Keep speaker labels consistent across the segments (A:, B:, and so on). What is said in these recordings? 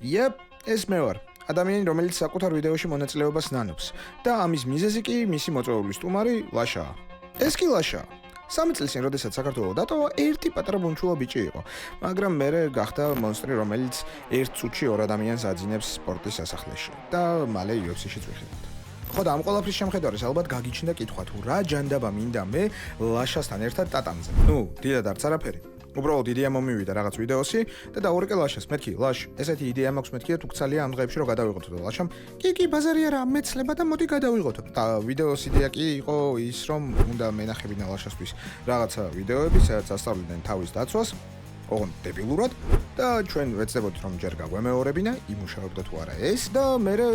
A: Yep, ეს მე ვარ. ადამიანი, რომელიც საკუთარ ვიდეოში მონაწილეობას ნანობს და ამის მიზეზი კი მისი მოწვეული სტუმარი ლაშაა. ეს კი ლაშაა. 3 წლის წინ, როდესაც საქართველოს დატოვა, ერთი პატარა ბუნჩულა ბიჭი იყო, მაგრამ მერე გახდა მონსტრი, რომელიც ერთ წუთში 2 ადამიანს აძინებს სპორტის სასახლეში და მალე UFC-ში წვიხილად. ხო და ამ ყველაფრის შემხედარეს ალბათ გაგიჩნდა კითხვა თუ რა ჯანდაბა მინდა მე ლაშასთან ერთად ტატამზე. დიდად არც არაფერი. უბრალოდ იდეა მომივიდა რაღაც ვიდეოსი და დაურეკე ლაშას. მეთქი, ლაშ, ესეთი იდეა მაქვს მეთქი და თუ გცალია ამ დღეებში რომ გადავიღოთ და ლაშამ, კი, ბაზარი არა, მეცლება და მოდი გადავიღოთ. და ვიდეოს იდეა კი იყო ის, რომ უნდა მენახებინა ლაშასთვის რაღაცა ვიდეოები, სადაც ასწავლიდნენ თავის დაცვას, ოღონდ დებილურად და ჩვენ ვეცდებოდით რომ ჯერ გაგვემეორებინა, იმუშაებდა თუ არა ეს და მერე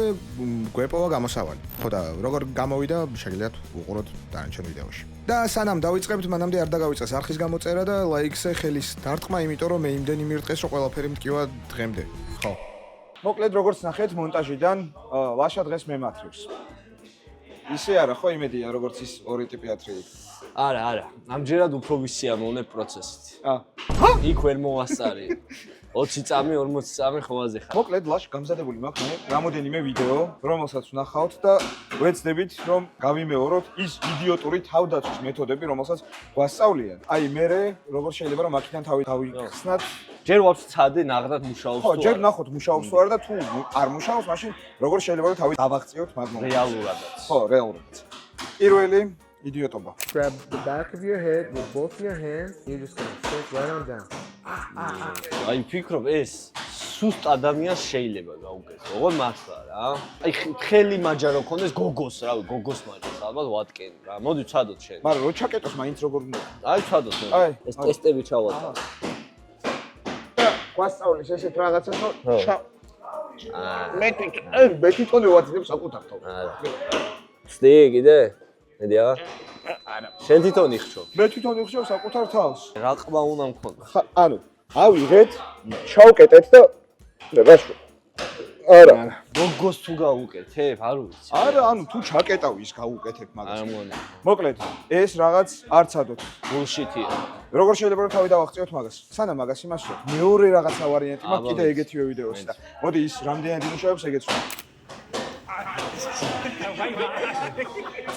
A: გვეპოვა გამოსავალი. ხო და როგორ გამოვიდა, შეგიძლიათ უყუროთ დანარჩენ ვიდეოში. და სანამ დავიწყებთ, მანამდე არ დაგავიწყეს არხის გამოწერა და ლაიქზე ხელის დარტყმა, იმიტომ რომ მე იმდენი მირტყეს, რომ ყველაფერი მткиვა დღემდე. ხო. მოკლედ როგორც ნახეთ, მონტაჟიდან ლაშა დღეს მემართვებს. ისე არა, ხო იმედია, როგორც ის ორი ტიპი ათრიი.
B: არა, ამჯერად უფრო ვისიამოვნებ პროცესით. იქ ვერ მოვასწარი. 20 წამი, 40 წამი ხოვაზე ხარ.
A: მოკლედ ლაშ გამზადებული მაქვს მე რამოდენიმე ვიდეო, რომელსაც ვნახავთ და ვეცდებით რომ გავიმეოროთ ის იდიოტური თავდაცვის მეთოდები, რომელსაც გვასწავლიან. აი მე როგორ შეიძლება რომ აქედან თავი გავიხსნათ.
B: ჯერ ვაფშე ცადე ნაღდათ მუშაობს თუ
A: არა. ხო, ჯერ ნახოთ მუშაობს თუ არა და თუ არ მუშაობს, მაშინ როგორ შეიძლება რომ თავი დავაღწიოთ მაგ მომენტში.
B: რეალურადაც.
A: ხო, რეალურად. პირველი იდიოტობა.
C: Grab the back of your head with both your hands. You're just going to sit right on down.
B: აი ფიქრობ ეს სუსტ ადამიანს შეიძლება გაუკეთო. ოღონდ მართლა რა. აი ხელი მაჯა რო ქონდეს გოგოს, რავი, გოგოს მაჯას ალბათ ვატკენ რა. მოდი ვცადოთ შენ.
A: მაგრამ რო ჩაკეტოს მაინც როგორ უნდა.
B: აი ვცადოთ მე. ეს ტესტები ჩავატარ.
A: გვასწავლის ესეთ რაღაცას რომ მე თვითონ ვაცდებ საკუთარ თავს.
B: ცდი კიდე? მედი არა. შენ თვითონ იხჩო.
A: მე თვითონ ვიხშევ საკუთარ თავს.
B: რა ყმა უნდა მქონდა?
A: ანუ ავიღეთ, ჩავკეტეთ და რაშო. არა.
B: გოგოს თუ გაუკეთებ, არ ვიცი.
A: არა, ანუ თუ ჩაკეტავ ის გაუკეთებ მაგას.
B: არ მგონია.
A: მოკლედ, ეს რაღაც არ ცადოთ.
B: ბულშიტია.
A: როგორ შეიძლება რომ თავი დავაღწიოთ მაგას? სანამ მაგას იმასო. მეორე რაღაცა ვარიანტი მაქვს კიდე ეგეთივე ვიდეოსი და მოდი ის რამდენად იმუშავებს ეგეც ვთქვა.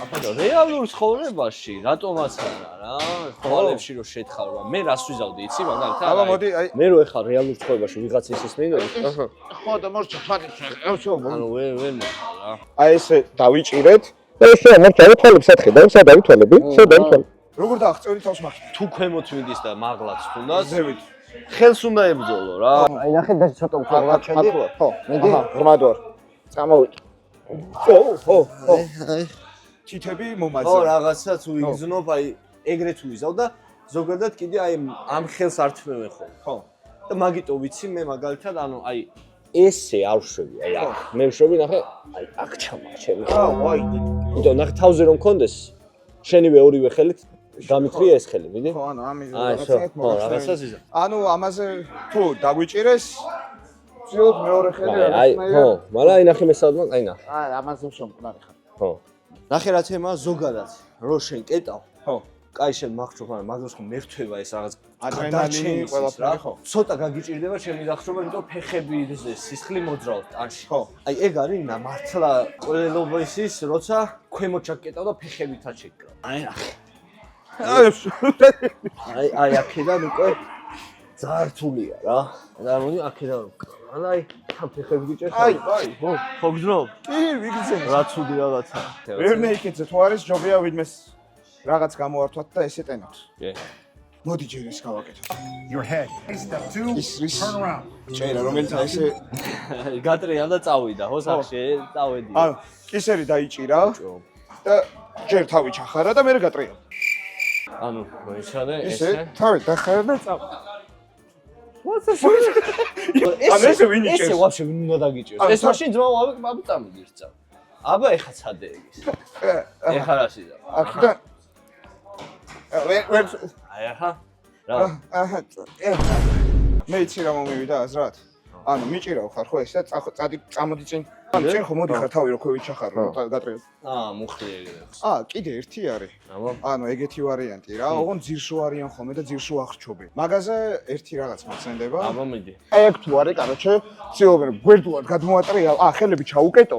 B: აბა რეალურ ცხოვრებაში რატომაც არა რა ხვალებში რო შეთხარვა მე რას ვიზავდი იცი მაგალითად
A: აბა მოდი აი
B: მე რო ეხარ რეალურ ცხოვრებაში ვიღაც ისის მინდოდი
A: ხო და მორჩა ფათი
B: ანუ ვერ მოხარ რა
A: აი ესე დავიჭირეთ
D: და ესე მორჩა თვალებს სათხე და სადავი თვალები სადავი თვალები
A: როგორ დააღწევდი თავს მაგ
B: თუ ქვემოთ მიდის და მაღლაც თუნდაც
A: ზევით
B: ხელს უნდა ებრძოლო რა
D: აი ნახე და ცოტა უფრო გაჩენდი
A: ხო
D: მედი ღრმად ვარ წამოვიდე
A: ხო თითები მომაძა
B: ხო რაღაცა თუ იგზნობ აი ეგრეთ ვიზავ და ზოგადად კიდე აი ამ ხელს არ თმევენ ხო და მაგიტო ვიცი მე მაგალითად ანუ აი ესე არ ვშვები აი აქ მე ვშვები ნახე აი აქ ჩამარჩები
A: ხო აი
B: იმიტომ ნახე თავზე რომ მქონდეს შენივე ორივე ხელით გამიწრია ეს ხელი მიდი
A: ხო ანუ ამის
B: რაღაცას იზა
A: ანუ ამაზე თუ დაგვიჭირეს ვცდილობ მეორე ხელი
B: აი ხო მაგრამ აი ნახე მესადმა აი ნახე
A: აი ამაზე შემკნარი ხარ
B: ხო ნახე რა თემა ზოგადად რო შენ კეტავ
A: ხო
B: კაი შენ მაგჭო ხარ მაგას ხო მერთვება ეს რაღაც
A: ადრენალინი ყველაფერი ხო
B: ცოტა გაგიჭირდება ჩემი დახშობა იმიტომ ფეხები სისხლი მოძრაობს ტანში ხო აი ეგ არის მართლა ყველობისის როცა ქვემოთ ჩაკეტავ და ფეხებითაც შეკრავ აი ნახე აი აქედან უკვე ზართულია რა და მოდი აქედან აი ამ ფეხები გიჭერს
A: აი
B: ხო გძნობ
A: კი ვიგრძე
B: რა ცუდი რაღაცა
A: ვერ მეიქეცე თუ არის ჯობია ვინმეს რაღაც გამოვართვათ და ესეტენოთ
B: კი
A: მოდი ჯერ ეს გავაკეთოთ
E: Your head. Step 2. Turn around.
A: ჭერა რომელიც ესე
B: გატრია და წავიდა ხო სახში წავედი
A: ანუ კისერი დაიჭირა და ჯერ თავი ჩახარა და მე გატრია
B: ანუ მოიჩადე
A: ესე თავი დახარა და წავ
B: ესე ვინ იჭერს? ესე ვაფშე ვინ უნდა დაგიჭერს? ეს მაშინ ძმა აბა წამოდი რცა. აბა ეხა ცადე ეგის. ეხა რა სიდა?
A: აქედან ვერ
B: აი ახლა რა?
A: აჰა მე იცი რა მომივიდა აზრად? ანუ მიჭირავ ხარ ხო ესე წადი წამოდი წინ ან წინ ხო მოდი ხარ თავი რო ქვევით ჩახარო გატრიალ.
B: მუხლი ეგრე.
A: კიდე ერთი არის.
B: აბა.
A: ანუ ეგეთი ვარიანტი რა, ოღონ ძირშო არიან ხოლმე და ძირშო აღრჩობენ. მაგაზე ერთი რაღაც მოცენდება.
B: აბა მიდი.
A: აი აქ თუ არის, კაროჩე, ცდილობენ გვერდულად გადმოატრიალ, ხელები ჩაუკეტო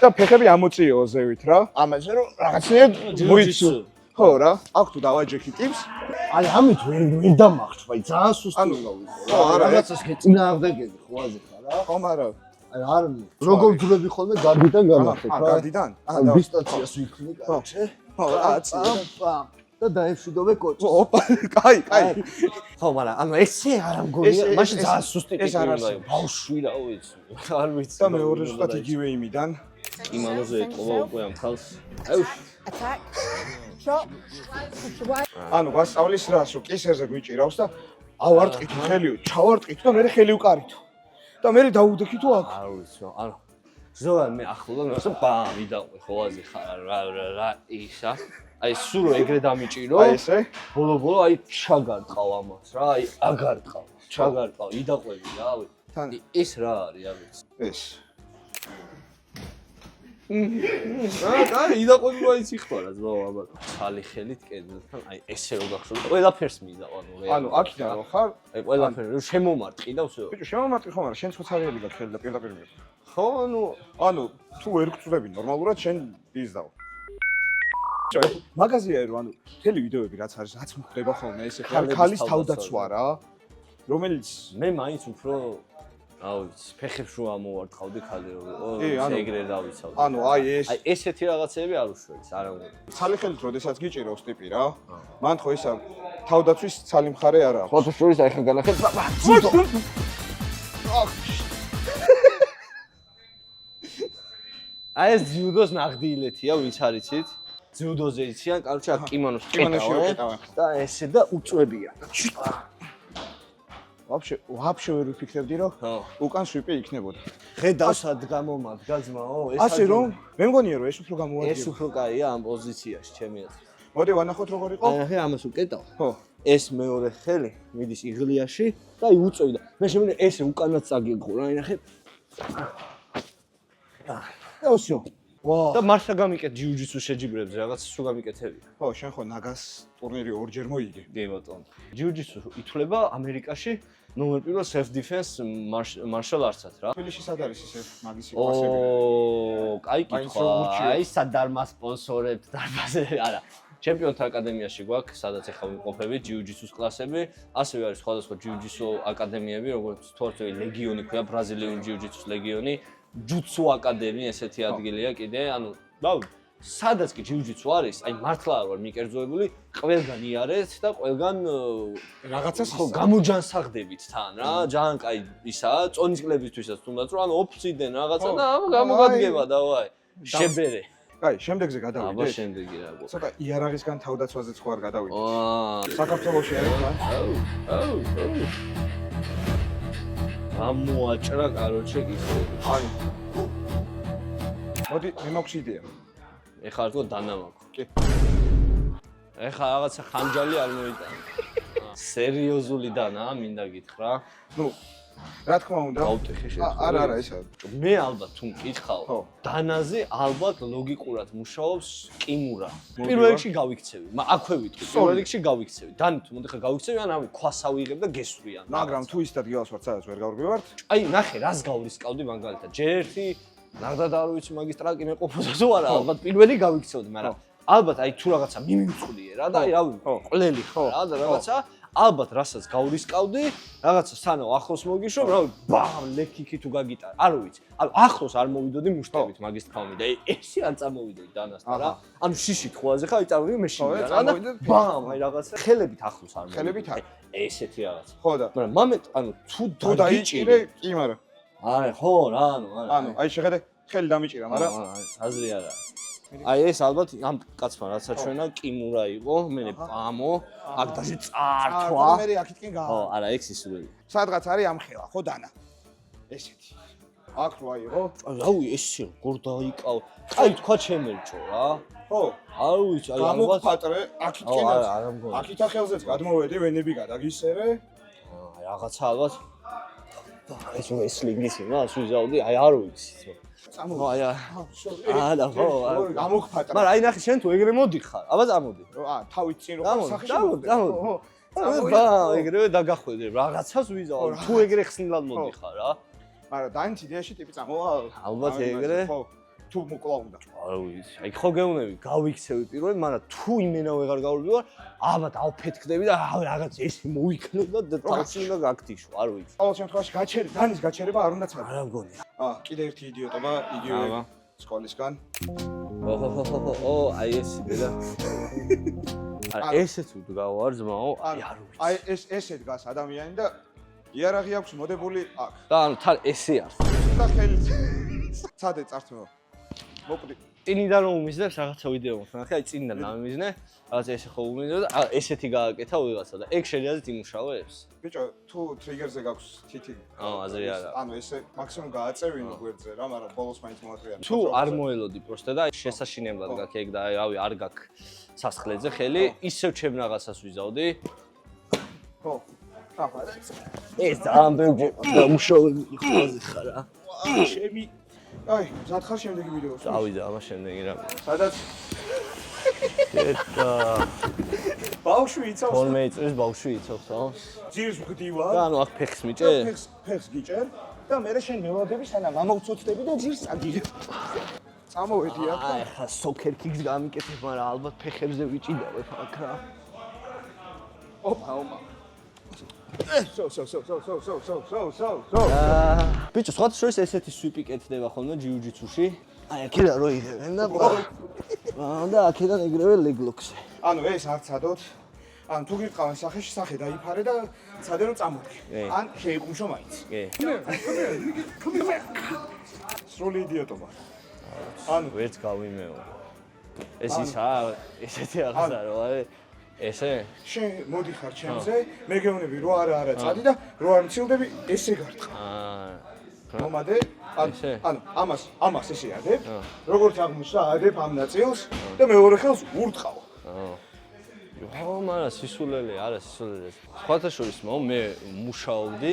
A: და ფეხები ამოწიო ზევით რა. ამაზე რომ რაღაცნაირად მოიცო. ხო რა, აქ თუ დავაჯექი ტიპს,
B: აი ამით ვერ დამახჩ, აი ძალიან სუსტი გავიქო რა.
A: რაღაცას
B: გეწინააღმდეგები ხო აზრი ხარ რა?
A: ხო მაგრამ
B: აი არ როგორ ვძულები ხოლმე გარდიდან განახეთ რა.
A: გარდიდან?
B: ან დისტანციას ვიქნი კაროჩე.
A: ხო, აცი.
B: და დაეშვიდოვე კოჭს.
A: ოპა, კაი.
B: ხო, მაგრამ ანუ ესე არ ამგონია, მაშინ ძალიან სუსტი ტიპი უნდა იყოს. ბავშვი რა ვიცი. არ ვიცი.
A: და მეორე ზუსტად იგივე იმიდან.
B: იმანოზე ეთყობა უკვე ამ ხალხს. აუ.
F: Attack. Shot. Push away.
A: ანუ გასწავლის რას, რომ კისერზე გვიჭირავს და ავარტყითო ხელი, ჩავარტყითო და მე ხელი ვკარითო. და მე დაუდექითო აქ.
B: არ ვიცი, ანუ ზოგადად მე ახლობლად მოსა ბამ ვიდაყვე ხო აზი ხარ რა ისა. აი სულ ეგრე დამიჭირო.
A: აი ესე.
B: ბოლო აი ჩაგარტყავ ამას რა, აი აგარტყავ. ჩაგარტყავ, იდაყვები რა,
A: თან
B: ეს რა არის, არ ვიცი.
A: ეს.
B: აი იდაყვები მაინც იხმარა ზმაო აბა. ხალი ხელით კედელთან, აი ესე რო გახსოვთ, ყველაფერს მიდაყვ
A: ანუ აქიდან რო ხარ,
B: აი ყველაფერს რო შემომარტყი და всё.
A: ბიჭო, შემომარტყი ხომ არა, შენ ცოცხალები გაქვს ხელი და პირდაპირ მიიღო.
B: ხო,
A: ანუ თუ ვერ გწვდები ნორმალურად შენ იზდავ. მაგაზია რომ ანუ მთელი ვიდეოები რაც არის, რაც მხდება ხოლმე ესე ხალის თავდაცვა რა, რომელიც
B: მე მაინც უფრო რა ვიცი, ფეხებს რო ამოვარტყავდი ხალი რომ ეგრე დავიცავდი.
A: ანუ აი ეს
B: აი ესეთი რაღაცები არ უშვებს, არა უნდა.
A: ცალი ხელით როდესაც გიჭირავს ტიპი რა, მან ხო ისა თავდაცვის ცალი მხარე არა აქვს.
B: ხოთო შორის აი ხა განახეთ. აი ეს ძიუდოს ნაღდილეთია, ვინც არიცით? ძიუდოზე იციან, კაროჩე აქ კიმონოს
A: ვიკეტავენ.
B: და ესე და უწვევია.
A: ვაფშე ვერ ვიფიქრებდი რომ
B: ხო.
A: უკან სვიპი იქნებოდა.
B: ხედავსად გამომადგა ძმაო, ეს
A: ასე რომ მე მგონია რომ ეს უფრო გამოადგება.
B: ეს უფრო კაია ამ პოზიციაში, ჩემი აზრით.
A: მოდი ვანახოთ როგორ იყო.
B: აი ახლა ამას უკეტავ.
A: ხო.
B: ეს მეორე ხელი მიდის იღლიაში და აი უწევი და მე შემიძლია ესე უკანაც წაგიღო რა, ნახე. და უსიო. და მართლა გამიკეთ ჯიუჯიტსუ შეჯიბრებზე რაღაც სულ გამიკეთებია.
A: ხო, შენ ხო ნაგას ტურნირი ორჯერ მოიგე.
B: კი ბატონო. ჯიუჯიტსუ ითვლება ამერიკაში ნომერ პირველ self defense martial arts-ად რა.
A: თბილისში სად არის ესე მაგისი კლასები?
B: კაი კითხვა. აი სადარმა სპონსორებთ დარბაზე არა. ჩემპიონთა აკადემიაში გვაქვს, სადაც ახლა ვიმყოფებით ჯიუჯიტსუს კლასები, ასევე არის სხვადასხვა ჯიუჯიტსუ აკადემიები, როგორც თორტვი ლეგიონი ქვია, ბრაზილიური ჯიუჯიტსუს ლეგიონი, ჯუცუ აკადემია ესეთი ადგილია კიდე, ანუ სადაც კი ჯიუჯიტსუ არის, აი მართლა არ ვარ მიკერძოებული, ყველგან იარეთ და ყველგან
A: რაღაცას
B: ხო გამოჯანსაღდებით თან რა, ძალიან კაი ისაა, წონისკლებისთვისაც თუნდაც რომ ანუ ოფციდან რაღაცა და გამოგადგება დავაი. შებერე.
A: კაი, შემდეგზე
B: აბა
A: გადავიდეთ.
B: შემდეგი რა გო.
A: ცოტა იარაღისგან თავდაცვაზეც ხო არ გადავიდეთ.
B: აა
A: საქართველოში არის რა?
B: ამოაჭრა კაროჩე კითხები.
A: აი. მოდი, მე მაქვს იდეა.
B: ეხლა არ თქო დანა მაქვს.
A: კი.
B: ეხლა რაღაცა ხანჯალი არ მოიტანა. სერიოზული დანაა, მინდა გითხრა.
A: ნუ, რა თქმა უნდა.
B: გავტეხე შეთხო.
A: არა, ისა.
B: მე ალბათ თუ მკითხავ, დანაზე ალბათ ლოგიკურად მუშაობს კიმურა. პირველ რიგში გავიქცევი, აქვე ვიტყვი, პირველ რიგში გავიქცევი. დანით მოდი ხა გავიქცევი, ან ამი ქვას ავიღებ და გესვრიან.
A: მაგრამ თუ ის ადგილას ვარ, სადაც ვერ გავრბივართ,
B: აი, ნახე, რას გავრისკავდი მაგალითად. ჯერ ერთი ნახდა და არ ვიცი მაგის ტრაკი მეყოფოდა თუ არა, ალბათ პირველი გავიქცევდი, მაგრამ ალბათ აი თუ რაღაცა მიმივწყვდიე რა და აი რავი, ყლელი ხო რა და რაღაცა ალბათ რასაც გავრისკავდი, რაღაცა სანამ ახლოს მოგიშო, რავი, ბამ, ლექიქი თუ გაგიტარა. არ ვიცი. ანუ ახლოს არ მოვიდოდი მუშტებით მაგის თქმა და ესე არ წამოვიდოდი დანასთან რა. ანუ შიშით ხოაზე ხა იწარმოდი მე შიგა რა და ბამ, აი რაღაცა ხელებით ახლოს არ მოვიდოდი.
A: ხელებით არ.
B: ესეთი რაღაცა.
A: ხო და
B: მაგრამ მომენტ ანუ თუ
A: დაიჭირე, კი მაგრამ.
B: არა, ხო რა,
A: ანუ აი შეხედე, ხელი დამიჭირა, მაგრამ
B: აზრი არა. აი ეს ალბათ ამ კაცმა რაც აჩვენა კიმურა იყო, მე პამო, აქ დაჟე წართვა.
A: მე აქეთკენ გა.
B: ხო, არა, ეგ სისულელი.
A: სადღაც არის ამხელა, ხო დანა. ესეთი. აქ რო აიღო.
B: რავი, ესე როგორ დაიკავ. კაი თქვა ჩემერჭო რა.
A: ხო.
B: არ ვიცი, აი ალბათ
A: გამოფატრე, აქეთკენ.
B: არა მგონი.
A: აქით ახელზეც გადმოვედი, ვენები გადაგისერე.
B: აი რაღაცა ალბათ ეს რო სლინგის იმას ვიზავდი, აი არ ვიცი.
A: წამო.
B: აი და ხო.
A: გამოგფატა.
B: მაგრამ აი ნახე შენ თუ ეგრე მოდიხარ, აბა წამოდი.
A: თავით წინ რო სახში.
B: წამოდი. ეგრევე დაგახვედრე, რაღაცას ვიზავ. თუ ეგრე ხსნილად მოდიხარ რა.
A: მაგრამ დაინც იდეაში ტიპი წამოვა.
B: ალბათ ეგრე.
A: ხო. თუ მოკლა უნდა.
B: არ ვიცი. აი ხო გეუნები, გავიქცევი პირველი, მაგრამ თუ იმენა ვეღარ გავვლივარ, აბა დავფეთქდები და რაღაც ესე მოიქნება და თავში უნდა გაგთიშო, არ ვიცი.
A: ყოველ შემთხვევაში დანის გაჩერება არ უნდა ცხადო.
B: არა მგონია.
A: კიდე ერთი იდიოტობა იგივე სკოლისგან.
B: ო, აი ესე და არა ესე თუ დგავარ ძმაო, აი არ ვიცი.
A: აი ესე დგას ადამიანი და იარაღი აქვს მოდებული აქ.
B: და ანუ თან ესე არის.
A: და ხელი ცადე წართმევა. მოკვდი.
B: წინიდან რომ უმიზნებს რაღაცა ვიდეო ნახე, აი წინიდან ამიზნე, რაღაც ესე ხო უმიზნე და ესეთი გააკეთა ვიღაცა და ეგ შელიაზეთ იმუშავებს.
A: ბიჭო, თუ ტრიგერზე გაქვს თითი.
B: აზრი არა.
A: ანუ ესე მაქსიმუმ გააწევინო გვერდზე რა, მაგრამ ბოლოს მაინც მოატრიანი.
B: თუ არ მოელოდი პროსტა და შესაშინებლად გაქვს ეგ და რავი არ გაქვს სასხლეზე ხელი, ისევ ჩემ რაღაცას ვიზავდი.
A: ხო. ახლა
B: ეს ძალიან ბევრი მუშაობები ხაზე ხარ რა.
A: ჩემი აი, მზად ხარ შემდეგი ვიდეოს.
B: წავიდა ამას შემდეგი რა.
A: სადაც
B: და
A: ბავშვი იცავს.
B: 12 წლის ბავშვი იცავს, ხო?
A: ძირს ვგდივა.
B: და ანუ აქ ფეხს მიჭერ?
A: ფეხს გიჭერ და მე შენ მევადები სანამ ამოვწოცდები და ძირს აგირებ. წამოვედი აქ.
B: აი, ხა სოკერ კიკს გამიკეთებ, მაგრამ ალბათ ფეხებზე ვიჭიდავებ აქ რა.
A: ოპა. So.
B: ბიჭო, სხვათა შორის ესეთი სვიპი კეთდება ხოლმე ჯიუჯიტსუში. აი, აქედან რო იღებენ და აქედან ეგრევე ლეგლოქსი.
A: ანუ ეს არ ცადოთ. ან თუ გიყავენ სახეში, სახე დაიფარე და ცადე რომ წამოდგე. ან შეიყუმშო მაინც.
B: კი.
A: სრული იდიოტობა. ანუ
B: ვერც გავიმეო. ეს ისა, ესეთი რაღაცა რო არის. ესე?
A: შენ მოდიხარ ჩემზე, მე გეუბნები რო არა წადი და რო არ მცილდები, ესე გარტყა. მომადე, ანუ ამას ესე ადებ, როგორც აღმოჩნდა, ადებ ამ ნაწილს და მეორე ხელს ურტყავ.
B: მაგრამ სისულელე, არა სისულელე. სხვათა შორის მე მუშაობდი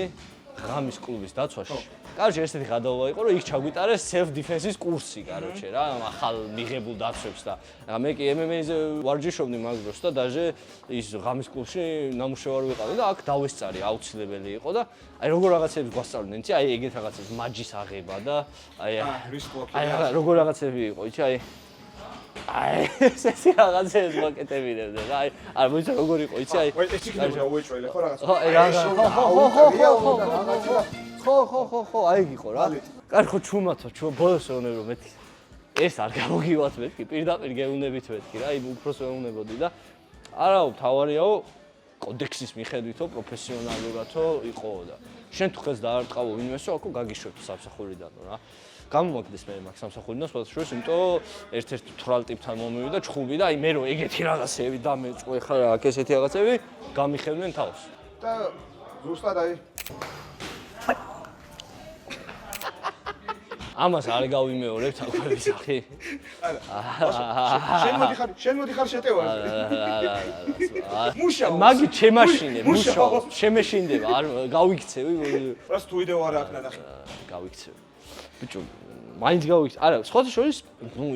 B: ღამის კლუბის დაცვაში. კაროჩე ესეთი გადავა იყო, რომ იქ ჩაგვიტარეს self defense-ის კურსი, კაროჩე რა, ახალ მიღებულ დაცვებს და მე კი MMA-ზე ვარჯიშობდი მაგ დროს და დაჟე ის ღამის კლუბში ნამუშევარი ვიყავი და აქ დავესწარი, აუცილებელი იყო და აი როგორ რაღაცებს გვასწავლდნენ, იცი, აი ეგეთ რაღაცებს მაჯის აღება და აი როგორ რაღაცები იყო, იცი, აი ესეთი რაღაცებს ვაკეთებინებდნენ რა, აი არ მოიცა როგორ იყო, იცი, აი
A: ეს იქნება უეჭველე ხო რაღაცა.
B: ხო, აი იყო რა. კარ ხო ჩუმათო, ბოლოს ვეუბნები რომ მეთქი. ეს არ გამოგივათ მეთქი, პირდაპირ გეუნებით მეთქი რა, იმ უფროს ვეუბნებოდი და არაო, თავარიაო კოდექსის მიხედვითო, პროფესიონალურათო იყო და შენ თუ ხელს დაარტყავო ვინმესო, აქ გაგიშვებ სამსახურიდანო რა. გამომაგდეს მე მაგ სამსახურიდან, სხვათა შორის, იმიტომ ერთ-ერთ თვრალ ტიპთან მომივიდა ჩხუბი და აი მე რო ეგეთი რაღაცები დამეწყვე ხარ აქ ესეთი რაღაცები, გამიხევდნენ თავს.
A: და ზუსტად აი
B: ამას არ გავიმეორებ თაქვები სახი.
A: შენ მოდიხარ შეტევაზე. მუშაობს.
B: მაგი ჩემაშინე, მუშაობს. შემეშინდება, არ გავიქცევი.
A: რას თუ ვიდეო არ აქვს ნახე.
B: გავიქცევი. ბიჭო, მაინც გავიქცევი. არა, სხვათა შორის,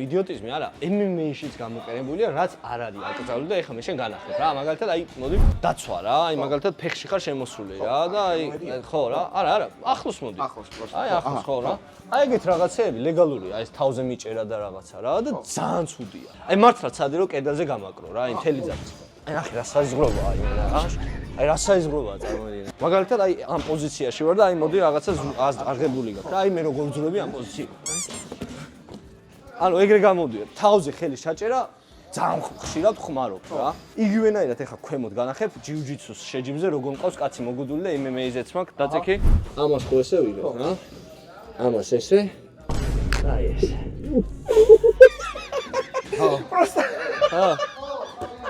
B: იდიოტიზმი არა, MMA-შიც გამოყენებულია, რაც არ არის აკრძალული და ეხლა მე შენ განახებ რა. მაგალითად, აი, მოდი, დაცვა რა, აი მაგალითად ფეხში ხარ შემოსული რა და აი, ხო რა. არა, ახლოს მოდი. აი, ახლოს ხო რა. აი ეგეთ რაღაცეები ლეგალურია, აი ეს თავზე მიჭერა და რაღაცა რა და ძალიან ცუდია. აი მართლა ცადე რომ კედელზე გამაკრო რა, აი მთელი ძაფი. აი ნახე რა საიზღრობაა აი რა. აი რა საიზღრობაა წარმოიდგინე. მაგალითად აი ამ პოზიციაში ვარ და აი მოდი რაღაცა აღებული გაქვს რა, აი მე როგორ ვძვრები ამ პოზიციით. ანუ ეგრე გამოდიო, თავზე ხელი ჩაჭერა ძალიან ხშირად ხმარობ რა. იგივენაირად ეხა ქვემოთ განახებ ჯიუჯიტსუს შეჯიბზე როგორ მყავს კაცი მოგუდული და MMA-ზეც მაქვს დაწექი. ამას ხო ესე ვიღებ რა. ამას ესე. აი ეს.
A: პროსტა.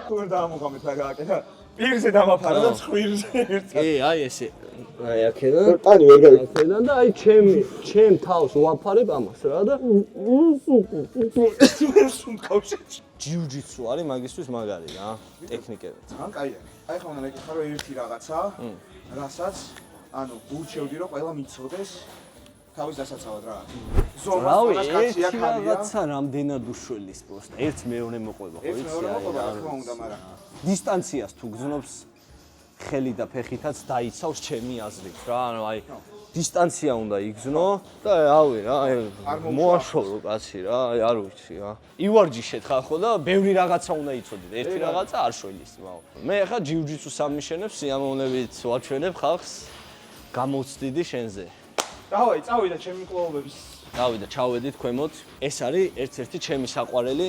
A: თუ დამოგამეთ რა გააკეთა. პირზე დამაფარა და ცხვირზე ერთ.
B: კი, აი ესე. აი აქედან. ტანი ვერ გავიქცე. აქედან და აი ჩემ თავს ვაფარებ ამას რა და
A: სუნკავში.
B: ჯიუჯიტსუ არის მაგისთვის მაგარი რა. ტექნიკები.
A: ძალიან კაია. აი ხომ უნდა მეკითხა რომ ერთი რაღაცა, რასაც ანუ ურჩევდი რომ ყველა მიცოდეს თავის დასაცავად რა.
B: რავი, ერთი რაღაცა რამდენად უშველის პროსტა. ერთს მეორე მოყვება, ხო
A: ეს
B: იცი?
A: მეორე მოყვება, რა თქმა უნდა, მაგრამ
B: დისტანციას თუ გზნობს ხელი და ფეხითაც დაიცავს ჩემი აზრით რა. ანუ აი დისტანცია უნდა იგზნო და რავი რა, მოაშორო კაცი რა, აი არ ვიცი რა. ივარჯიშეთ ხა ხო და ბევრი რაღაცა უნდა იცოდეთ. ერთი რაღაცა არ შველის, მაო. მე ხა ჯიუჯიტსუს ამიშენებს, სიამოვნებით ვაჩვენებ ხალხს. გამოცდიდი შენზე.
A: დავაი, წავიდა ჩემი კლუბების.
B: დავიდა, ჩავედით ქვემოთ. ეს არის ერთ-ერთი ჩემი საყვარელი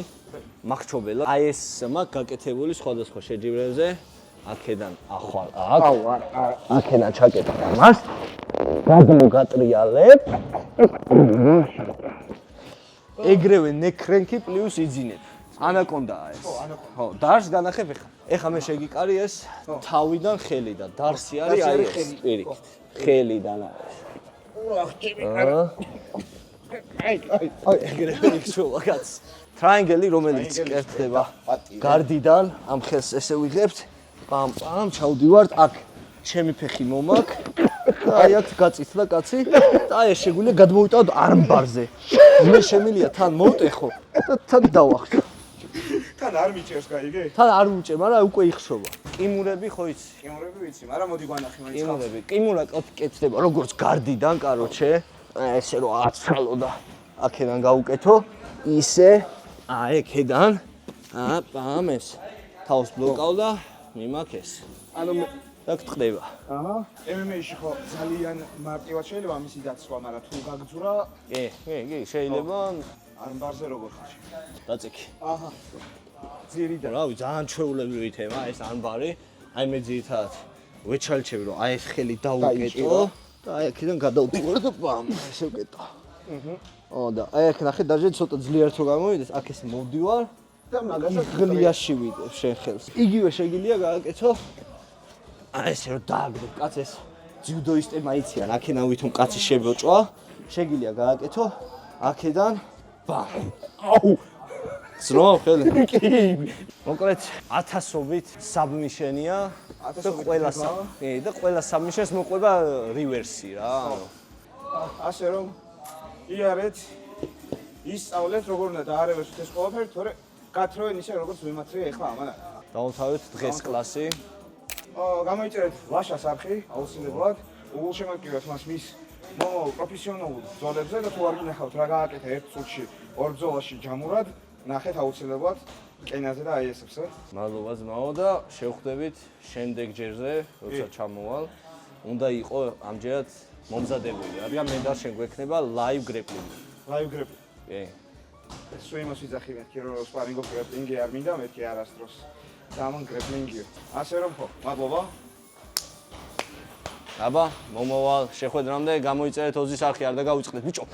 B: მახრჩობელა. აი ეს მაქვს გაკეთებული სხვადასხვა შეჯიბრებზე. აქედან ახვალ აქ. აქედან ჩაკეთებ ამას. გადმოგატრიალებ. ეგრევე ნეკრენკი პლუს იძინებ. ანაკონდაა ეს. ხო, დარს განახებ ეხა. ეხა მე შეგიკარი ეს თავიდან ხელი და დარსი არის აი ეს პირიქით. ხელიდან არის. აი ეგრევე იქცევა კაც. ტრაინგელი რომელიც კეთდება გარდიდან ამ ხელს ესე ვიღებთ. პამ პამ ჩავდივართ აქ ჩემი ფეხი მომაკ და აი აქ გაწითლა კაცი და აი ეს შეგვიძლია გადმოვიტანოთ არმბარზე. მე შემიძლია თან მოვტეხო და თან დავახტო.
A: თან არ მიჭერს გაიგე?
B: თან არ უჭე, მაგრამ უკვე იხშობა. ყიმურები ხო იცი?
A: კიმურები ვიცი, მაგრამ მოდი გვანახი მაინც.
B: ყიმურები, ყიმურა კეთდება როგორც გარდიდან, კაროჩე. ესე რომ აცალო და აქედან გავუკეთო, ისე აი აქედან პამ ეს თავს ბლოკავ და მიმაქ ეს.
A: ანუ
B: და გტყდება.
A: აჰა, MMA-ში ხო ძალიან მარტივად შეიძლება ამისი დაცვა, მაგრამ თუ გაგძურა,
B: კი, შეიძლება
A: არმბარზე როგორ ხარ?
B: დაწიკი.
A: აჰა. ძირიდან.
B: რავი, ძალიან ჩვეულებრივი თემა ეს არმბარი. აი მე ძირითადად ვეჩალჩები რომ აი ეს ხელი დავუკეტო და აი აქედან გადავდივარ და პამ ესე ვკეტო. და აი აქ ნახე დაჟე ცოტა ძლიერ თუ გამოვიდეს, აქ ეს მოვდივარ
A: და მაგასაც
B: ღლიაში ვიდებ შენ ხელს. იგივე შეგიძლია გააკეთო. აი ესე რომ დააგდებ კაცს ეს ჯუდოისტებმა იციან, აქედან ვითომ კაცი შევოჭვა, შეგიძლია გააკეთო. აქედან ბამ. აუ ზროა ხელი. მოკლედ 1000-ობით საბმიშენია და ყველა საბმიშენს მოყვება რივერსი რა.
A: ასე რომ იარეთ ისწავლეთ როგორ უნდა დაარევეს ეს ყველაფერი, თორე გათროენ ისე როგორც ვიმართრია ეხლა ამან.
B: დავთავრეთ დღეს კლასი.
A: გამოიწერეთ ლაშას არხი აუცილებლად. უგულშემატკივრეთ მას მის პროფესიონალურ ბრძოლებზე და თუ არ გინახავთ რა გააკეთა ერთ წუთში, ორ ბრძოლაში ჯამურად, ნახეთ აუცილებლად კენაზე და აი ესებს.
B: მადლობა ძმაო და შევხვდებით შემდეგ ჯერზე, როცა ჩამოვალ. უნდა იყო ამჯერად მომზადებული, რადგან მე და შენ გვექნება live grappling.
A: Live grappling.
B: კი.
A: სულ იმას ვიძახი მეთქი რომ სპარინგო grappling-ი არ მინდა მეთქი არასდროს. და ამან grappling-ი. ასე რომ ხო, მადლობა.
B: აბა, მომავალ შეხვედრამდე გამოიწერეთ ოზის არხი არ და გავიწყდეთ ბიჭო.